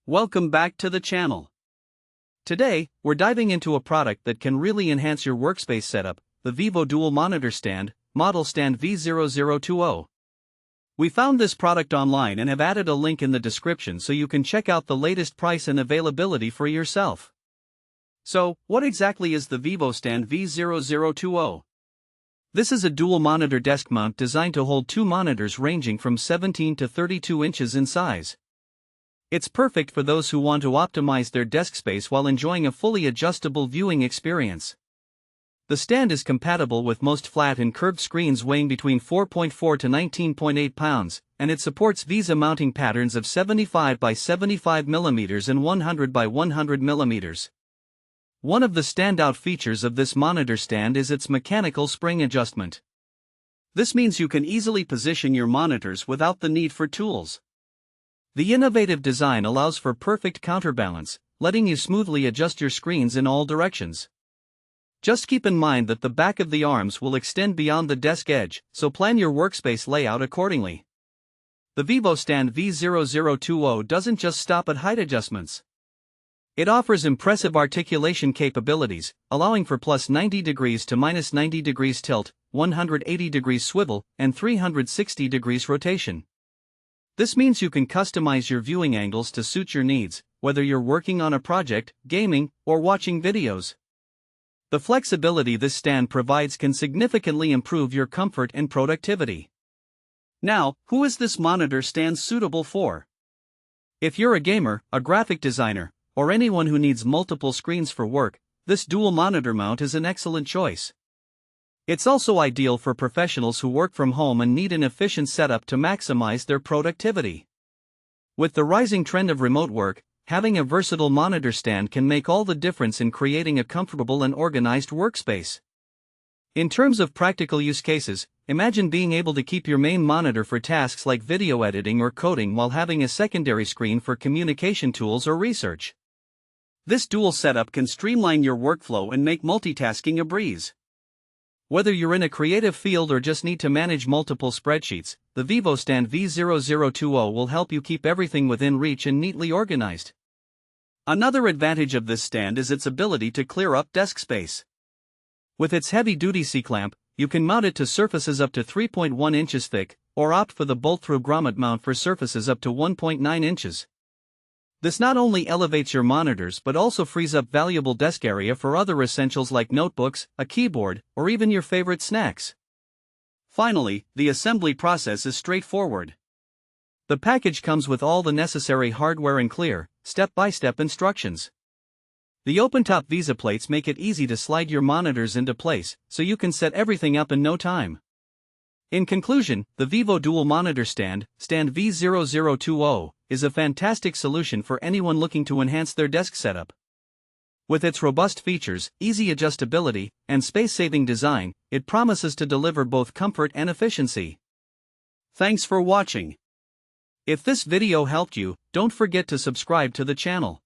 Welcome back to the channel. Today, we're diving into a product that can really enhance your workspace setup, the VIVO Dual Monitor Stand, model STAND-V002O. We found this product online and have added a link in the description so you can check out the latest price and availability for yourself. So, what exactly is the VIVO STAND-V002O? This is a dual monitor desk mount designed to hold two monitors ranging from 17 to 32 inches in size. It's perfect for those who want to optimize their desk space while enjoying a fully adjustable viewing experience. The stand is compatible with most flat and curved screens weighing between 4.4 to 19.8 pounds, and it supports VISA mounting patterns of 75 by 75 mm and 100 by 100 mm. One of the standout features of this monitor stand is its mechanical spring adjustment. This means you can easily position your monitors without the need for tools. The innovative design allows for perfect counterbalance, letting you smoothly adjust your screens in all directions. Just keep in mind that the back of the arms will extend beyond the desk edge, so plan your workspace layout accordingly. The VIVO STAND-V002O doesn't just stop at height adjustments. It offers impressive articulation capabilities, allowing for plus 90 degrees to minus 90 degrees tilt, 180 degrees swivel, and 360 degrees rotation. This means you can customize your viewing angles to suit your needs, whether you're working on a project, gaming, or watching videos. The flexibility this stand provides can significantly improve your comfort and productivity. Now, who is this monitor stand suitable for? If you're a gamer, a graphic designer, or anyone who needs multiple screens for work, this dual monitor mount is an excellent choice. It's also ideal for professionals who work from home and need an efficient setup to maximize their productivity. With the rising trend of remote work, having a versatile monitor stand can make all the difference in creating a comfortable and organized workspace. In terms of practical use cases, imagine being able to keep your main monitor for tasks like video editing or coding while having a secondary screen for communication tools or research. This dual setup can streamline your workflow and make multitasking a breeze. Whether you're in a creative field or just need to manage multiple spreadsheets, the VIVO STAND-V002O will help you keep everything within reach and neatly organized. Another advantage of this stand is its ability to clear up desk space. With its heavy-duty C-clamp, you can mount it to surfaces up to 3.1 inches thick, or opt for the bolt-through grommet mount for surfaces up to 1.9 inches. This not only elevates your monitors but also frees up valuable desk area for other essentials like notebooks, a keyboard, or even your favorite snacks. Finally, the assembly process is straightforward. The package comes with all the necessary hardware and clear, step-by-step instructions. The open-top VISA plates make it easy to slide your monitors into place, so you can set everything up in no time. In conclusion, the VIVO Dual Monitor Stand, STAND-V002O, is a fantastic solution for anyone looking to enhance their desk setup. With its robust features, easy adjustability, and space-saving design, it promises to deliver both comfort and efficiency. Thanks for watching. If this video helped you, don't forget to subscribe to the channel.